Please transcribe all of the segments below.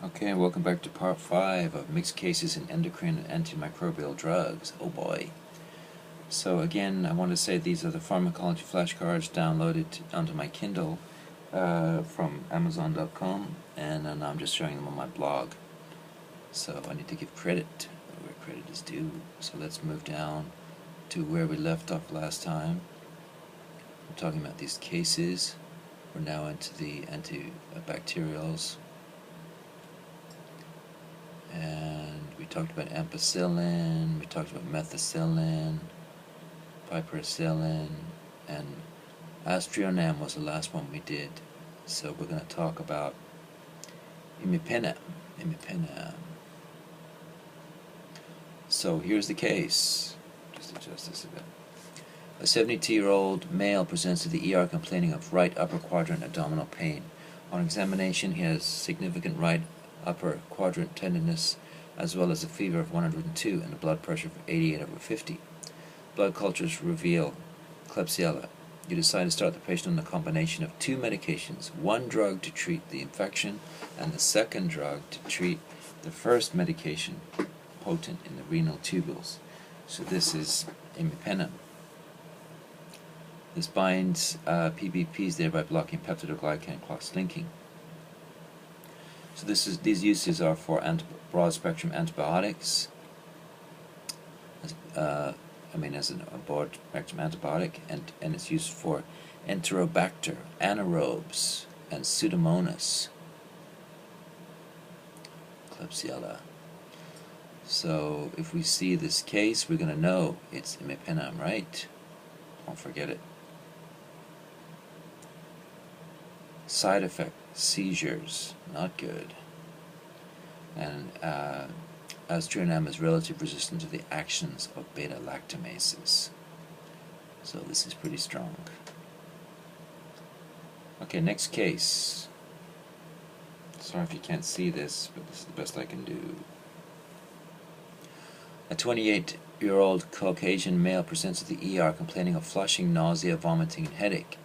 Okay, welcome back to part 5 of mixed cases in endocrine and antimicrobial drugs. Oh boy. So again, I want to say these are the pharmacology flashcards downloaded onto my Kindle from Amazon.com, and I'm just showing them on my blog. So I need to give credit where credit is due. So let's move down to where we left off last time. I'm talking about these cases. We're now into the antibacterials. And we talked about ampicillin, we talked about methicillin, piperacillin, and aztreonam was the last one we did. So we're going to talk about imipenem. So here's the case. Just adjust this a bit. A 72-year-old male presents to the ER complaining of right upper quadrant abdominal pain. On examination, he has significant right upper quadrant tenderness, as well as a fever of 102 and a blood pressure of 88/50. Blood cultures reveal Klebsiella. You decide to start the patient on a combination of 2 medications, one drug to treat the infection and the second drug to treat the first medication, potent in the renal tubules. So this is imipenem. This binds PBPs, thereby blocking peptidoglycan cross-linking. So these uses are for broad-spectrum antibiotics, as a broad-spectrum antibiotic, and it's used for Enterobacter, anaerobes, and Pseudomonas, Klebsiella. So if we see this case, we're going to know it's imipenem, right? Don't forget it. Side effect: seizures, not good. And aztreonam is relatively resistant to the actions of beta-lactamases. So this is pretty strong. Okay, next case. Sorry if you can't see this, but this is the best I can do. A 28-year-old Caucasian male presents at the ER complaining of flushing, nausea, vomiting, and headache.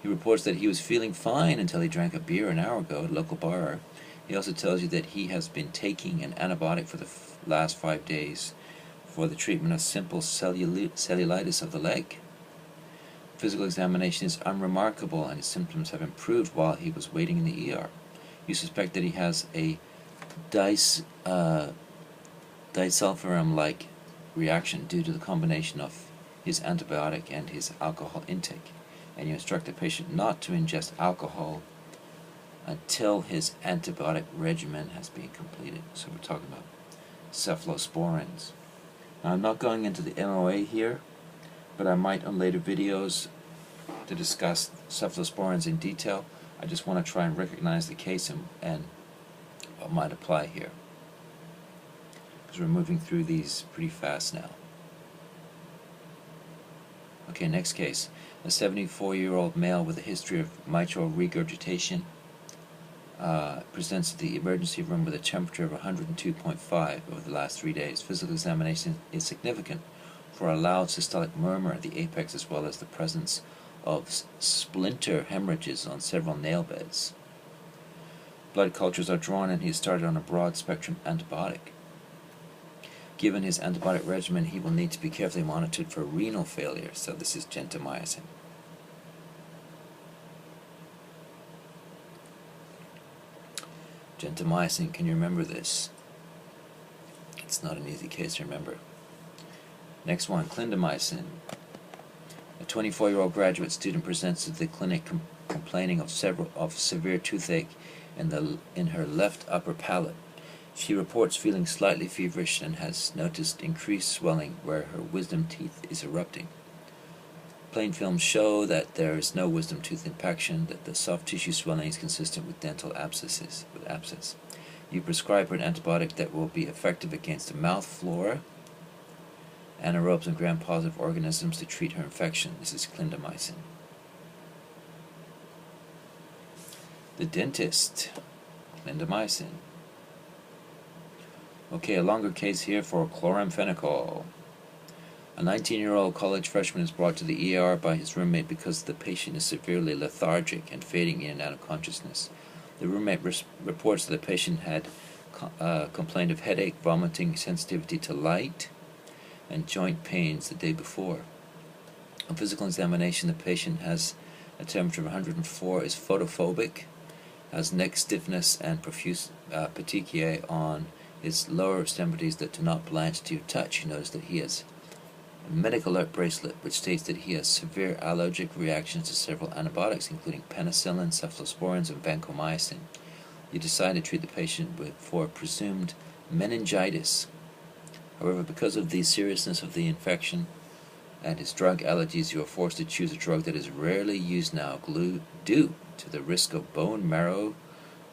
He reports that he was feeling fine until he drank a beer an hour ago at a local bar. He also tells you that he has been taking an antibiotic for the last 5 days for the treatment of simple cellulitis of the leg. Physical examination is unremarkable and his symptoms have improved while he was waiting in the ER. You suspect that he has a disulfiram-like reaction due to the combination of his antibiotic and his alcohol intake, and you instruct the patient not to ingest alcohol until his antibiotic regimen has been completed. So we're talking about cephalosporins. Now I'm not going into the MOA here, but I might on later videos to discuss cephalosporins in detail. I just want to try and recognize the case and what might apply here, because we're moving through these pretty fast now. Okay, next case. A 74-year-old male with a history of mitral regurgitation presents to the emergency room with a temperature of 102.5 over the last 3 days. Physical examination is significant for a loud systolic murmur at the apex, as well as the presence of splinter hemorrhages on several nail beds. Blood cultures are drawn and he is started on a broad-spectrum antibiotic. Given his antibiotic regimen, he will need to be carefully monitored for renal failure, so this is gentamicin. Gentamicin, can you remember this? It's not an easy case to remember. Next one, clindamycin. A 24-year-old graduate student presents to the clinic complaining of severe toothache in her left upper palate. She reports feeling slightly feverish and has noticed increased swelling where her wisdom teeth is erupting. Plain films show that there is no wisdom tooth impaction, that the soft tissue swelling is consistent with dental abscess. You prescribe her an antibiotic that will be effective against the mouth flora, anaerobes, and gram-positive organisms to treat her infection. This is clindamycin. The dentist, clindamycin. Okay, a longer case here for chloramphenicol. A 19-year-old college freshman is brought to the ER by his roommate because the patient is severely lethargic and fading in and out of consciousness. The roommate reports that the patient had complained of headache, vomiting, sensitivity to light, and joint pains the day before. On physical examination, the patient has a temperature of 104, is photophobic, has neck stiffness and profuse petechiae on his lower extremities that do not blanch to your touch. You notice that he has a medical alert bracelet which states that he has severe allergic reactions to several antibiotics, including penicillin, cephalosporins, and vancomycin. You decide to treat the patient for presumed meningitis. However, because of the seriousness of the infection and his drug allergies, you are forced to choose a drug that is rarely used now due to the risk of bone marrow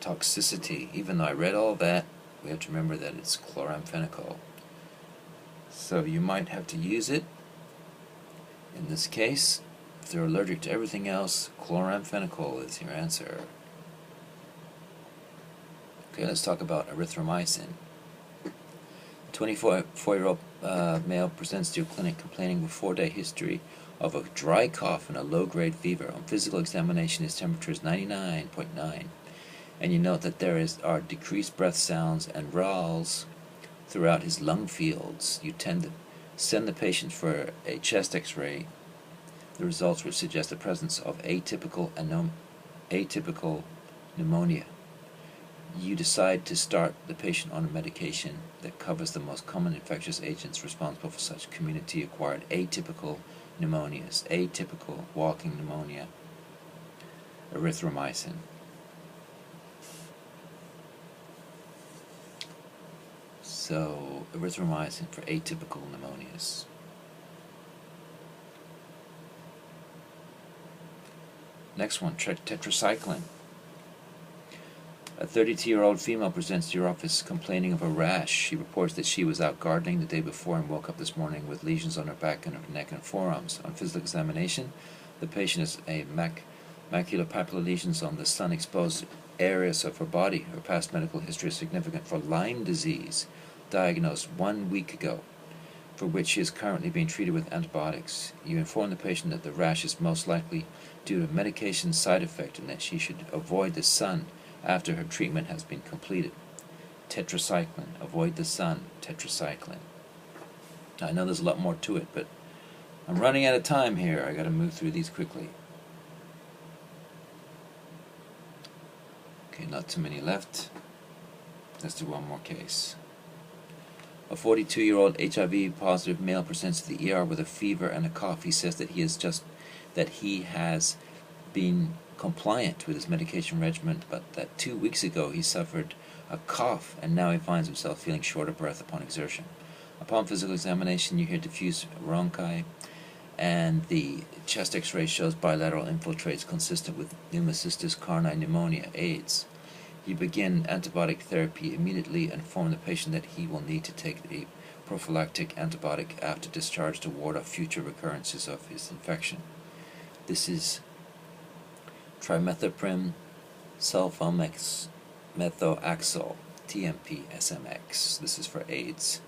toxicity. Even though I read all that, we have to remember that it's chloramphenicol. So you might have to use it. In this case, if they're allergic to everything else, chloramphenicol is your answer. Okay, let's talk about erythromycin. A 24-year-old male presents to your clinic complaining of a 4-day history of a dry cough and a low-grade fever. On physical examination, his temperature is 99.9, and you note that there are decreased breath sounds and rales throughout his lung fields. You tend to send the patient for a chest x-ray, the results which suggest the presence of atypical pneumonia. You decide to start the patient on a medication that covers the most common infectious agents responsible for such community-acquired atypical pneumonias, atypical walking pneumonia, erythromycin. So, erythromycin for atypical pneumonias. Next one, tetracycline. A 32-year-old female presents to your office complaining of a rash. She reports that she was out gardening the day before and woke up this morning with lesions on her back and her neck and forearms. On physical examination, the patient has a maculopapular lesions on the sun-exposed areas of her body. Her past medical history is significant for Lyme disease, diagnosed 1 week ago, for which she is currently being treated with antibiotics. You inform the patient that the rash is most likely due to a medication side effect and that she should avoid the sun after her treatment has been completed. Tetracycline. Avoid the sun. Tetracycline. I know there's a lot more to it, but I'm running out of time here. I got to move through these quickly. Okay, not too many left. Let's do one more case. A 42-year-old HIV positive male presents to the ER with a fever and a cough. He says that he has been compliant with his medication regimen, but that 2 weeks ago he suffered a cough and now he finds himself feeling short of breath upon exertion. Upon physical examination, you hear diffuse bronchi, and the chest x-ray shows bilateral infiltrates consistent with pneumocystis carni pneumonia, AIDS. You begin antibiotic therapy immediately and inform the patient that he will need to take a prophylactic antibiotic after discharge to ward off future recurrences of his infection. This is trimethoprim sulfomethoxazole, TMP-SMX. This is for AIDS.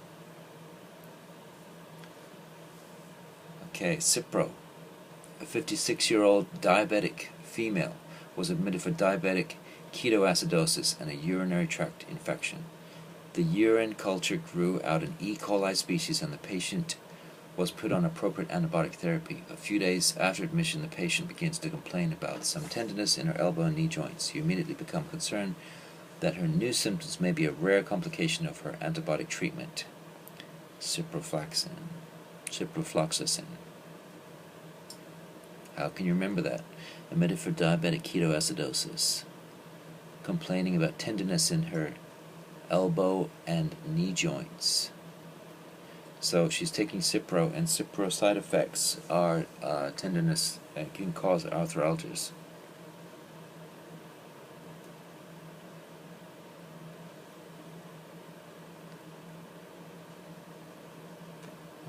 Okay, Cipro. A 56-year-old diabetic female was admitted for diabetic ketoacidosis and a urinary tract infection. The urine culture grew out an E. coli species and the patient was put on appropriate antibiotic therapy. A few days after admission, the patient begins to complain about some tenderness in her elbow and knee joints. You immediately become concerned that her new symptoms may be a rare complication of her antibiotic treatment. Ciprofloxacin. How can you remember that? Admitted for diabetic ketoacidosis. Complaining about tenderness in her elbow and knee joints. So she's taking Cipro, and Cipro side effects are tenderness and can cause arthralgias.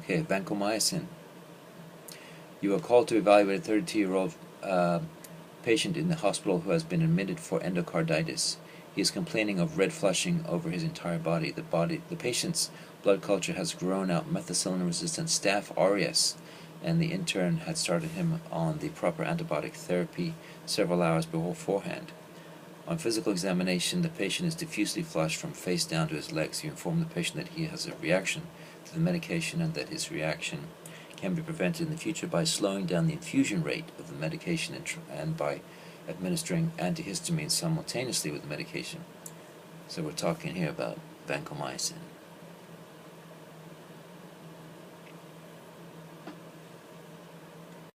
Okay, vancomycin. You are called to evaluate a 32-year-old patient in the hospital who has been admitted for endocarditis. He is complaining of red flushing over his entire body. The patient's blood culture has grown out methicillin-resistant Staph aureus, and the intern had started him on the proper antibiotic therapy several hours beforehand. On physical examination, the patient is diffusely flushed from face down to his legs. You inform the patient that he has a reaction to the medication and that his reaction can be prevented in the future by slowing down the infusion rate of the medication and by administering antihistamines simultaneously with the medication. So we're talking here about vancomycin.